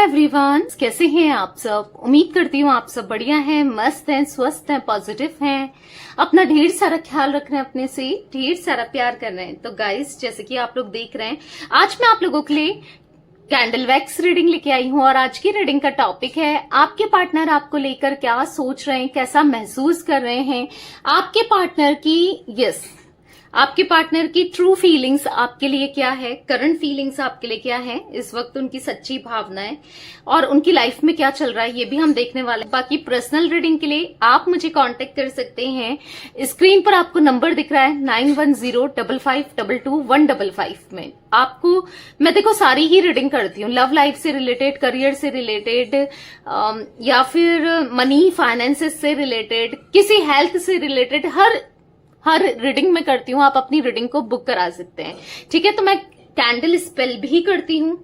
Everyone, कैसे हैं आप सब। उम्मीद करती हूँ आप सब बढ़िया हैं, मस्त हैं, स्वस्थ हैं, पॉजिटिव हैं, अपना ढेर सारा ख्याल रख रहे हैं, अपने से ढेर सारा प्यार कर रहे हैं। तो गाइस, जैसे कि आप लोग देख रहे हैं, आज मैं आप लोगों के लिए कैंडल वैक्स रीडिंग लेके आई हूँ और आज की रीडिंग का टॉपिक है आपके पार्टनर आपको लेकर क्या सोच रहे हैं, कैसा महसूस कर रहे हैं। आपके पार्टनर की आपके पार्टनर की ट्रू फीलिंग्स आपके लिए क्या है, करंट फीलिंग्स आपके लिए क्या है, इस वक्त उनकी सच्ची भावनाएं और उनकी लाइफ में क्या चल रहा है, ये भी हम देखने वाले हैं। बाकी पर्सनल रीडिंग के लिए आप मुझे कांटेक्ट कर सकते हैं। स्क्रीन पर आपको नंबर दिख रहा है 9105522155 में। आपको मैं देखो सारी ही रीडिंग करती हूँ, लव लाइफ से रिलेटेड, करियर से रिलेटेड, या फिर मनी फाइनेंसेस से रिलेटेड, किसी हेल्थ से रिलेटेड, हर रीडिंग में करती हूँ। आप अपनी रीडिंग को बुक करा सकते हैं, ठीक है। तो मैं कैंडल स्पेल भी करती हूँ,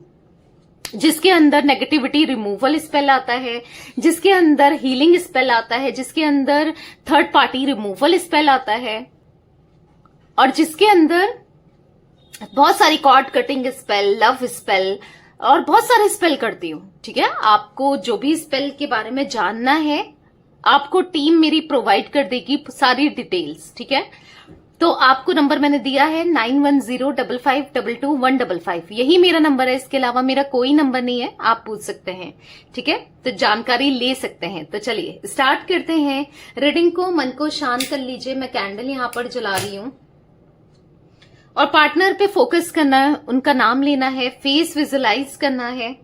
जिसके अंदर नेगेटिविटी रिमूवल स्पेल आता है, जिसके अंदर हीलिंग स्पेल आता है, जिसके अंदर थर्ड पार्टी रिमूवल स्पेल आता है, और जिसके अंदर बहुत सारी cord cutting spell, love spell और बहुत सारे स्पेल करती हूँ, ठीक है। आपको जो भी स्पेल के बारे में जानना है, आपको टीम मेरी प्रोवाइड कर देगी सारी डिटेल्स, ठीक है। तो आपको नंबर मैंने दिया है 9105522155, यही मेरा नंबर है। इसके अलावा मेरा कोई नंबर नहीं है, आप पूछ सकते हैं, ठीक है। तो जानकारी ले सकते हैं। तो चलिए स्टार्ट करते हैं रीडिंग को। मन को शांत कर लीजिए। मैं कैंडल यहां पर जला रही हूं और पार्टनर पे फोकस करना है, उनका नाम लेना है, फेस विजुअलाइज करना है।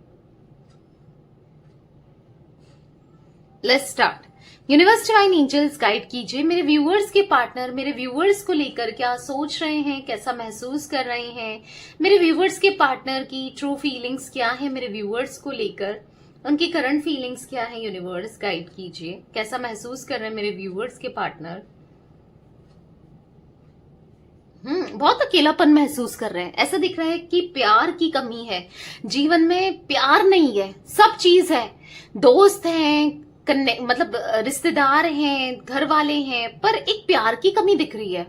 Let's start. Universe divine angels guide कीजिए मेरे व्यूअर्स के पार्टनर मेरे व्यूअर्स को लेकर क्या सोच रहे हैं, कैसा महसूस कर रहे हैं। मेरे व्यूअर्स के पार्टनर की ट्रू फीलिंग्स क्या है, मेरे व्यूअर्स को लेकर उनकी करंट फीलिंग्स क्या है। यूनिवर्स गाइड कीजिए, कैसा महसूस कर रहे हैं मेरे व्यूअर्स के पार्टनर। बहुत अकेलापन महसूस कर रहे हैं। ऐसा दिख रहा है कि प्यार की कमी है, जीवन में प्यार नहीं है, सब चीज है, दोस्त हैं, मतलब रिश्तेदार हैं, घर वाले हैं, पर एक प्यार की कमी दिख रही है,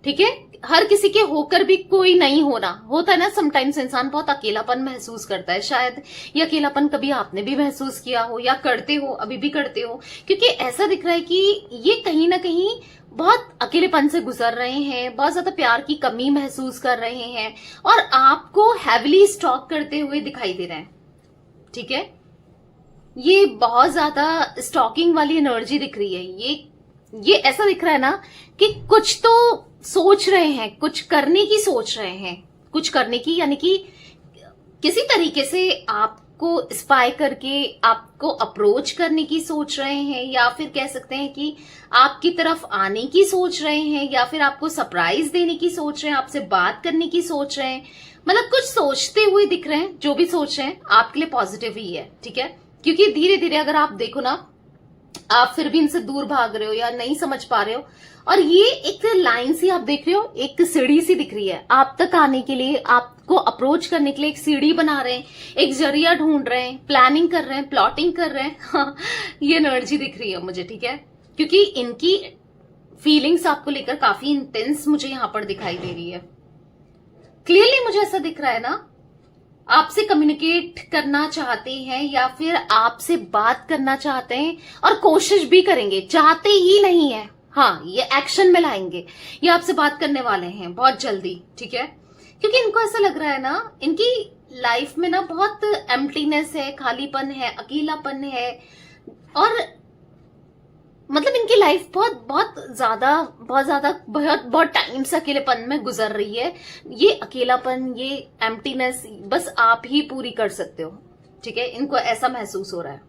ठीक है। हर किसी के होकर भी कोई नहीं होना होता है ना। समटाइम्स इंसान बहुत अकेलापन महसूस करता है। शायद ये अकेलापन कभी आपने भी महसूस किया हो या करते हो, अभी भी करते हो, क्योंकि ऐसा दिख रहा है कि ये कहीं ना कहीं बहुत अकेलेपन से गुजर रहे हैं, बहुत ज्यादा प्यार की कमी महसूस कर रहे हैं और आपको हैविली स्टॉक करते हुए दिखाई दे रहे हैं, ठीक है। ये बहुत ज्यादा स्टॉकिंग वाली एनर्जी दिख रही है। ये ऐसा दिख रहा है ना कि कुछ तो सोच रहे हैं, कुछ करने की सोच रहे हैं, कुछ करने की, यानी कि किसी तरीके से आपको स्पाई करके आपको अप्रोच करने की सोच रहे हैं, या फिर कह सकते हैं कि आपकी तरफ आने की सोच रहे हैं, या फिर आपको सरप्राइज देने की सोच रहे हैं, आपसे बात करने की सोच रहे हैं। मतलब कुछ सोचते हुए दिख रहे हैं। जो भी सोच रहे हैं आपके लिए पॉजिटिव ही है, ठीक है। क्योंकि धीरे धीरे अगर आप देखो ना, आप फिर भी इनसे दूर भाग रहे हो या नहीं समझ पा रहे हो, और ये एक लाइन सी आप देख रहे हो, एक सीढ़ी सी दिख रही है आप तक आने के लिए, आपको अप्रोच करने के लिए एक सीढ़ी बना रहे हैं, एक जरिया ढूंढ रहे हैं, प्लानिंग कर रहे हैं, प्लॉटिंग कर रहे हैं। हाँ, ये एनर्जी दिख रही है मुझे, ठीक है। क्योंकि इनकी फीलिंग्स आपको लेकर काफी इंटेंस मुझे यहां पर दिखाई दे रही है। क्लियरली मुझे ऐसा दिख रहा है ना, आपसे कम्युनिकेट करना चाहते हैं या फिर आपसे बात करना चाहते हैं और कोशिश भी करेंगे, चाहते ही नहीं है, हाँ, ये एक्शन में लाएंगे, ये आपसे बात करने वाले हैं बहुत जल्दी, ठीक है। क्योंकि इनको ऐसा लग रहा है ना, इनकी लाइफ में ना बहुत एम्प्टीनेस है, खालीपन है, अकेलापन है, और मतलब इनकी लाइफ बहुत टाइम से अकेलेपन में गुजर रही है। ये अकेलापन, ये एम्प्टीनेस बस आप ही पूरी कर सकते हो, ठीक है। इनको ऐसा महसूस हो रहा है।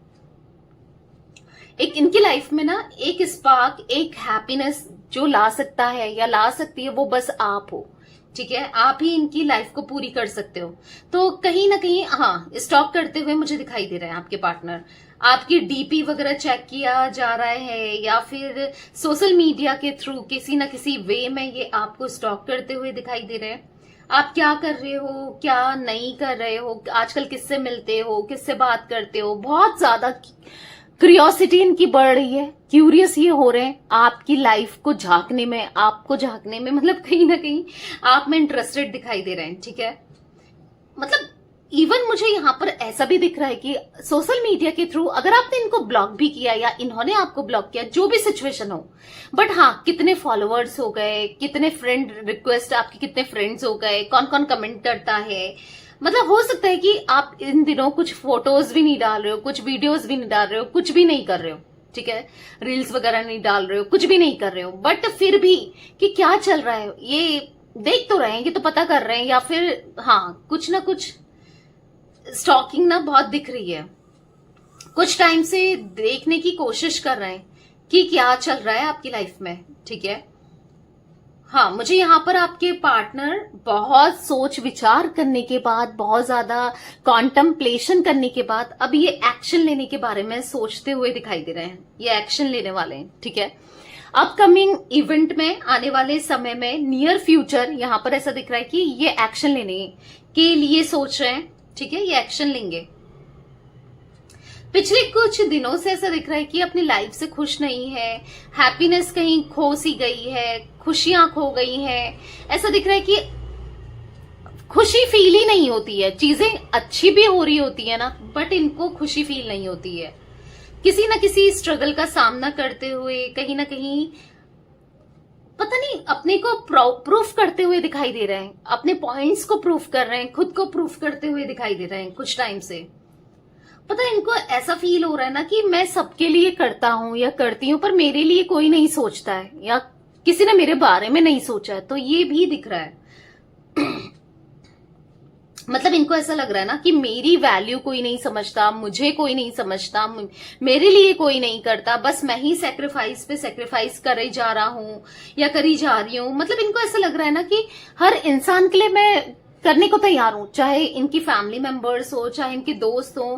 एक इनकी लाइफ में ना एक स्पार्क, एक हैप्पीनेस जो ला सकता है या ला सकती है, वो बस आप हो, ठीक है। आप ही इनकी लाइफ को पूरी कर सकते हो। तो कहीं ना कहीं हाँ, स्टॉक करते हुए मुझे दिखाई दे रहे हैं आपके पार्टनर। आपकी डीपी वगैरह चेक किया जा रहा है, या फिर सोशल मीडिया के थ्रू किसी ना किसी वे में ये आपको स्टॉक करते हुए दिखाई दे रहे हैं। आप क्या कर रहे हो, क्या नहीं कर रहे हो, आजकल किससे मिलते हो, किससे बात करते हो, बहुत ज्यादा क्यूरियोसिटी इनकी बढ़ रही है, क्यूरियस ये हो रहे हैं आपकी लाइफ को झांकने में, आपको झांकने में, मतलब कहीं ना कहीं आप में इंटरेस्टेड दिखाई दे रहे हैं, ठीक है। मतलब इवन मुझे यहाँ पर ऐसा भी दिख रहा है कि सोशल मीडिया के थ्रू अगर आपने इनको ब्लॉक भी किया या इन्होंने आपको ब्लॉक किया, जो भी सिचुएशन हो, बट हाँ, कितने फॉलोअर्स हो गए, कितने फ्रेंड रिक्वेस्ट, आपके कितने फ्रेंड्स हो गए, कौन कौन कमेंट करता है, मतलब हो सकता है कि आप इन दिनों कुछ फोटोज भी नहीं डाल रहे हो, कुछ वीडियोज भी नहीं डाल रहे हो, कुछ भी नहीं कर रहे हो, ठीक है, रील्स वगैरह नहीं डाल रहे हो, कुछ भी नहीं कर रहे हो, बट फिर भी कि क्या चल रहा है ये देख तो रहे हैं, ये तो पता कर रहे हैं, या फिर हाँ कुछ ना कुछ स्टॉकिंग ना बहुत दिख रही है, कुछ टाइम से देखने की कोशिश कर रहे हैं कि क्या चल रहा है आपकी लाइफ में, ठीक है। हाँ, मुझे यहाँ पर आपके पार्टनर बहुत सोच विचार करने के बाद, बहुत ज्यादा कॉन्टम्पलेशन करने के बाद अब ये एक्शन लेने के बारे में सोचते हुए दिखाई दे रहे हैं, ये एक्शन लेने वाले हैं, ठीक है। अपकमिंग इवेंट में, आने वाले समय में, नियर फ्यूचर, यहाँ पर ऐसा दिख रहा है कि ये एक्शन लेने के लिए सोच रहे हैं, ठीक है, ये एक्शन लेंगे। पिछले कुछ दिनों से ऐसा दिख रहा है कि अपनी लाइफ से खुश नहीं है, हैप्पीनेस कहीं खो सी गई है, खुशियां खो गई हैं, ऐसा दिख रहा है कि खुशी फील ही नहीं होती है, चीजें अच्छी भी हो रही होती है ना, बट इनको खुशी फील नहीं होती है। किसी ना किसी स्ट्रगल का सामना करते हुए कहीं ना कहीं पता नहीं अपने को प्रूफ करते हुए दिखाई दे रहे हैं, अपने पॉइंट्स को प्रूफ कर रहे हैं, खुद को प्रूफ करते हुए दिखाई दे रहे हैं कुछ टाइम से। पता है, इनको ऐसा फील हो रहा है ना कि मैं सबके लिए करता हूं या करती हूं, पर मेरे लिए कोई नहीं सोचता है, या किसी ने मेरे बारे में नहीं सोचा है, तो ये भी दिख रहा है। मतलब इनको ऐसा लग रहा है ना कि मेरी वैल्यू कोई नहीं समझता, मुझे कोई नहीं समझता, मेरे लिए कोई नहीं करता, बस मैं ही सैक्रिफाइस पे सैक्रिफाइस करे जा रहा हूं या करी जा रही हूं। मतलब इनको ऐसा लग रहा है ना कि हर इंसान के लिए मैं करने को तैयार हूं, चाहे इनकी फैमिली मेंबर्स हो, चाहे इनके दोस्त हो,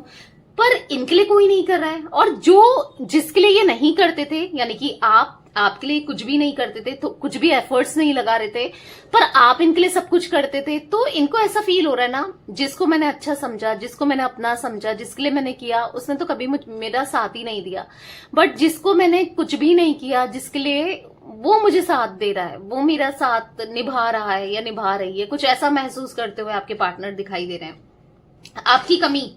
पर इनके लिए कोई नहीं कर रहा है। और जो जिसके लिए ये नहीं करते थे, यानी कि आपके लिए कुछ भी नहीं करते थे, तो कुछ भी एफर्ट्स नहीं लगा रहे थे, पर आप इनके लिए सब कुछ करते थे, तो इनको ऐसा फील हो रहा है ना, जिसको मैंने अच्छा समझा, जिसको मैंने अपना समझा, जिसके लिए मैंने किया, उसने तो कभी मेरा साथ ही नहीं दिया, बट जिसको मैंने कुछ भी नहीं किया, जिसके लिए वो मुझे साथ दे रहा है, वो मेरा साथ निभा रहा है या निभा रही है, कुछ ऐसा महसूस करते हुए आपके पार्टनर दिखाई दे रहे हैं। आपकी कमी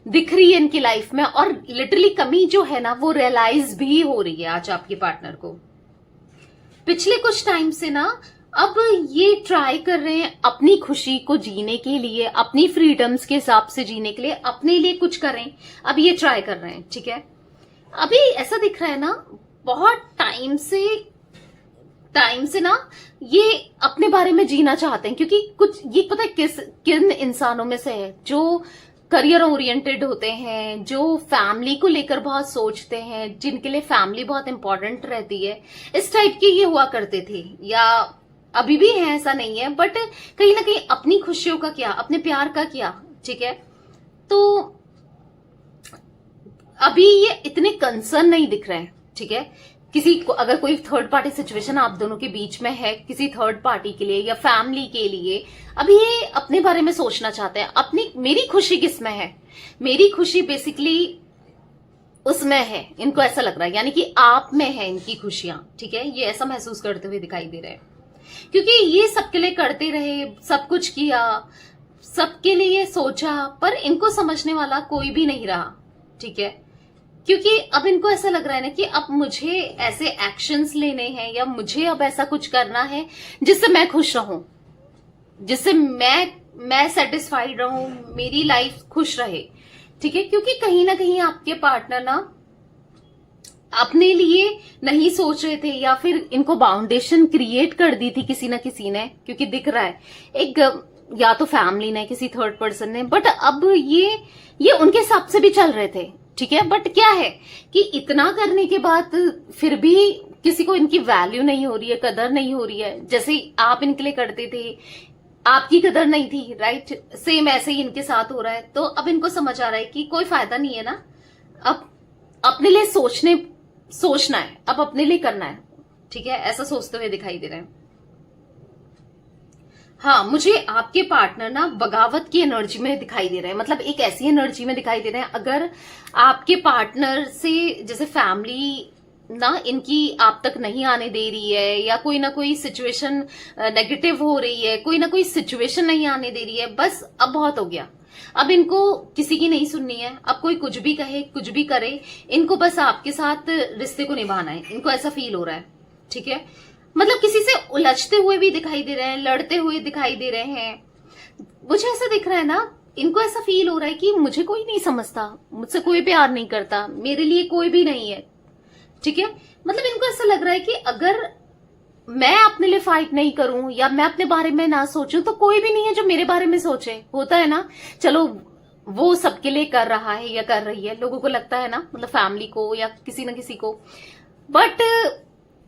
दिख रही है इनकी लाइफ में, और लिटरली कमी जो है ना वो रियलाइज भी हो रही है आज आपके पार्टनर को। पिछले कुछ टाइम से ना अब ये ट्राई कर रहे हैं अपनी खुशी को जीने के लिए, अपनी फ्रीडम्स के हिसाब से जीने के लिए, अपने लिए कुछ करें, अब ये ट्राई कर रहे हैं, ठीक है। अभी ऐसा दिख रहा है ना, बहुत टाइम से ना ये अपने बारे में जीना चाहते हैं, क्योंकि कुछ ये पता है किन इंसानों में से है जो करियर ओरिएंटेड होते हैं, जो फैमिली को लेकर बहुत सोचते हैं, जिनके लिए फैमिली बहुत इंपॉर्टेंट रहती है, इस टाइप के ये हुआ करते थे, या अभी भी है, ऐसा नहीं है, बट कहीं ना कहीं अपनी खुशियों का क्या, अपने प्यार का क्या, ठीक है। तो अभी ये इतने कंसर्न नहीं दिख रहे हैं, ठीक है। किसी को अगर कोई थर्ड पार्टी सिचुएशन आप दोनों के बीच में है, किसी थर्ड पार्टी के लिए या फैमिली के लिए, अभी ये अपने बारे में सोचना चाहते हैं, अपनी मेरी खुशी किसमें है, मेरी खुशी बेसिकली उसमें है, इनको ऐसा लग रहा है, यानी कि आप में है इनकी खुशियां, ठीक है। ये ऐसा महसूस करते हुए दिखाई दे रहे हैं, क्योंकि ये सबके लिए करते रहे, सब कुछ किया, सबके लिए सोचा, पर इनको समझने वाला कोई भी नहीं रहा, ठीक है। क्योंकि अब इनको ऐसा लग रहा है ना कि अब मुझे ऐसे एक्शंस लेने हैं, या मुझे अब ऐसा कुछ करना है जिससे मैं खुश रहूं, जिससे मैं सेटिस्फाइड रहूं, मेरी लाइफ खुश रहे, ठीक है। क्योंकि कहीं ना कहीं आपके पार्टनर ना अपने लिए नहीं सोच रहे थे, या फिर इनको बाउंडेशन क्रिएट कर दी थी किसी ना किसी ने, क्योंकि दिख रहा है एक, या तो फैमिली ने, किसी थर्ड पर्सन ने, बट अब ये उनके हिसाब से भी चल रहे थे, ठीक है। बट क्या है कि इतना करने के बाद फिर भी किसी को इनकी वैल्यू नहीं हो रही है, कदर नहीं हो रही है, जैसे आप इनके लिए करते थे, आपकी कदर नहीं थी, राइट, सेम ऐसे ही इनके साथ हो रहा है। तो अब इनको समझ आ रहा है कि कोई फायदा नहीं है ना, अब अपने लिए सोचना है, अब अपने लिए करना है, ठीक है, ऐसा सोचते हुए दिखाई दे रहे हैं। हाँ, मुझे आपके पार्टनर ना बगावत की एनर्जी में दिखाई दे रहे हैं, मतलब एक ऐसी एनर्जी में दिखाई दे रहे हैं, अगर आपके पार्टनर से जैसे फैमिली ना इनकी आप तक नहीं आने दे रही है, या कोई ना कोई सिचुएशन नेगेटिव हो रही है, कोई ना कोई सिचुएशन नहीं आने दे रही है, बस अब बहुत हो गया, अब इनको किसी की नहीं सुननी है। अब कोई कुछ भी कहे, कुछ भी करे, इनको बस आपके साथ रिश्ते को निभाना है। इनको ऐसा फील हो रहा है, ठीक है। मतलब किसी से उलझते हुए भी दिखाई दे रहे हैं, लड़ते हुए दिखाई दे रहे हैं। मुझे ऐसा दिख रहा है ना, इनको ऐसा फील हो रहा है कि मुझे कोई नहीं समझता, मुझसे कोई प्यार नहीं करता, मेरे लिए कोई भी नहीं है, ठीक है। मतलब इनको ऐसा लग रहा है कि अगर मैं अपने लिए फाइट नहीं करूं या मैं अपने बारे में ना सोचूं तो कोई भी नहीं है जो मेरे बारे में सोचे। होता है ना, चलो वो सबके लिए कर रहा है या कर रही है, लोगों को लगता है ना, मतलब फैमिली को या किसी ना किसी को, बट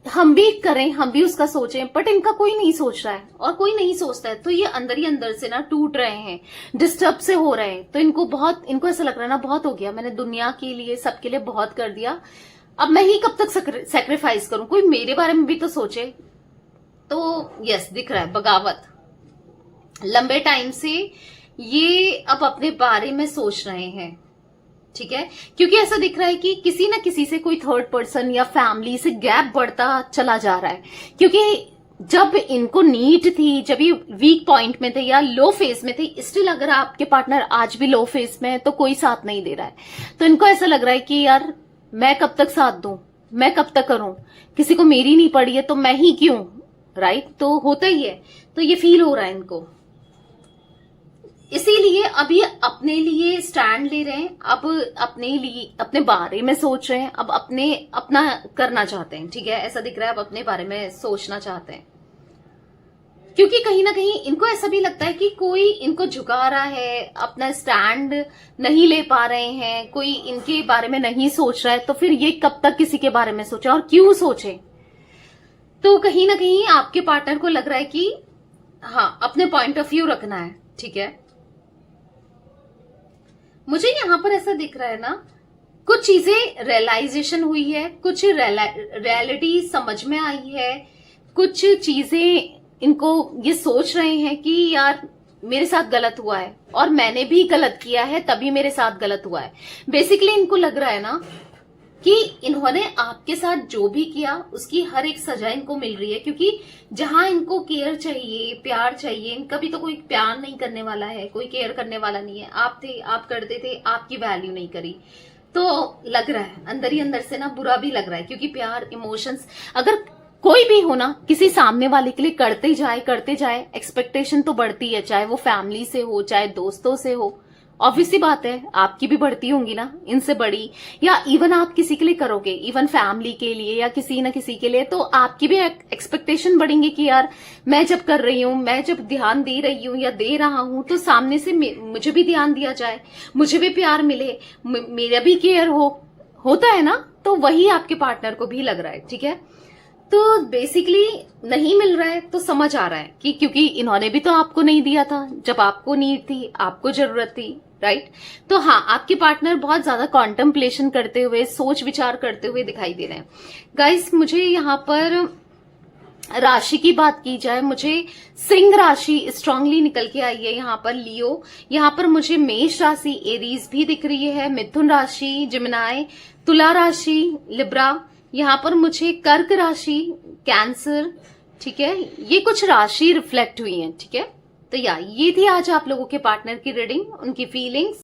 हम भी करें, हम भी उसका सोचें, बट इनका कोई नहीं सोच रहा है और कोई नहीं सोचता है, तो ये अंदर ही अंदर से ना टूट रहे हैं, डिस्टर्ब से हो रहे हैं। तो इनको ऐसा लग रहा है ना, बहुत हो गया, मैंने दुनिया के लिए, सबके लिए बहुत कर दिया, अब मैं ही कब तक सेक्रीफाइस करूं, कोई मेरे बारे में भी तो सोचे। तो यस, दिख रहा है बगावत। लंबे टाइम से ये अब अपने बारे में सोच रहे हैं, ठीक है, क्योंकि ऐसा दिख रहा है कि किसी ना किसी से कोई थर्ड पर्सन या फैमिली से गैप बढ़ता चला जा रहा है। क्योंकि जब इनको नीड थी, जब ये वीक पॉइंट में थे या लो फेज में थे, स्टिल अगर आपके पार्टनर आज भी लो फेज में है तो कोई साथ नहीं दे रहा है, तो इनको ऐसा लग रहा है कि यार मैं कब तक साथ दूं, मैं कब तक करूं, किसी को मेरी नहीं पड़ी है तो मैं ही क्यों, राइट। तो होता ही है, तो ये फील हो रहा है इनको, इसीलिए अब ये अपने लिए स्टैंड ले रहे हैं, अब अपने लिए, अपने बारे में सोच रहे हैं, अब अपना करना चाहते हैं, ठीक है। ऐसा दिख रहा है, अब अपने बारे में सोचना चाहते हैं, क्योंकि कहीं ना कहीं इनको ऐसा भी लगता है कि कोई इनको झुका रहा है, अपना स्टैंड नहीं ले पा रहे हैं, कोई इनके बारे में नहीं सोच रहा है, तो फिर ये कब तक किसी के बारे में सोचे और क्यों सोचे। तो कहीं ना कहीं आपके पार्टनर को लग रहा है कि हाँ, अपने पॉइंट ऑफ व्यू रखना है, ठीक है। मुझे यहां पर ऐसा दिख रहा है ना, कुछ चीजें रियलाइजेशन हुई है, कुछ रियलिटी समझ में आई है, कुछ चीजें इनको ये सोच रहे हैं कि यार मेरे साथ गलत हुआ है और मैंने भी गलत किया है, तभी मेरे साथ गलत हुआ है। बेसिकली इनको लग रहा है ना कि इन्होंने आपके साथ जो भी किया उसकी हर एक सजा इनको मिल रही है, क्योंकि जहां इनको केयर चाहिए, प्यार चाहिए, इनका भी तो कोई प्यार नहीं करने वाला है, कोई केयर करने वाला नहीं है। आप थे, आप करते थे, आपकी वैल्यू नहीं करी, तो लग रहा है अंदर ही अंदर से ना बुरा भी लग रहा है, क्योंकि प्यार, इमोशंस अगर कोई भी हो ना, किसी सामने वाले के लिए करते जाए, एक्सपेक्टेशन तो बढ़ती है, चाहे वो फैमिली से हो, चाहे दोस्तों से हो। ऑब्वियसली बात है, आपकी भी बढ़ती होंगी ना, इनसे बड़ी, या इवन आप किसी के लिए करोगे, इवन फैमिली के लिए या किसी ना किसी के लिए, तो आपकी भी एक्सपेक्टेशन बढ़ेंगे कि यार मैं जब कर रही हूं, मैं जब ध्यान दे रही हूं या दे रहा हूं, तो सामने से मुझे भी ध्यान दिया जाए, मुझे भी प्यार मिले, मेरा भी केयर होता है ना। तो वही आपके पार्टनर को भी लग रहा है, ठीक है। तो बेसिकली नहीं मिल रहा है तो समझ आ रहा है कि क्योंकि इन्होंने भी तो आपको नहीं दिया था जब आपको नीड थी, आपको जरूरत थी, राइट। तो हाँ, आपके पार्टनर बहुत ज्यादा कॉन्टेम्पलेशन करते हुए, सोच विचार करते हुए दिखाई दे रहे हैं। गाइस, मुझे यहाँ पर राशि की बात की जाए, मुझे सिंह राशि स्ट्रांगली निकल के आई है, यहाँ पर लियो, यहाँ पर मुझे मेष राशि एरीज भी दिख रही है, मिथुन राशि जेमिनी, तुला राशि लिब्रा, यहाँ पर मुझे कर्क राशि कैंसर, ठीक है। ये कुछ राशि रिफ्लेक्ट हुई है, ठीक है। तो ये थी आज आप लोगों के पार्टनर की रीडिंग, उनकी फीलिंग्स।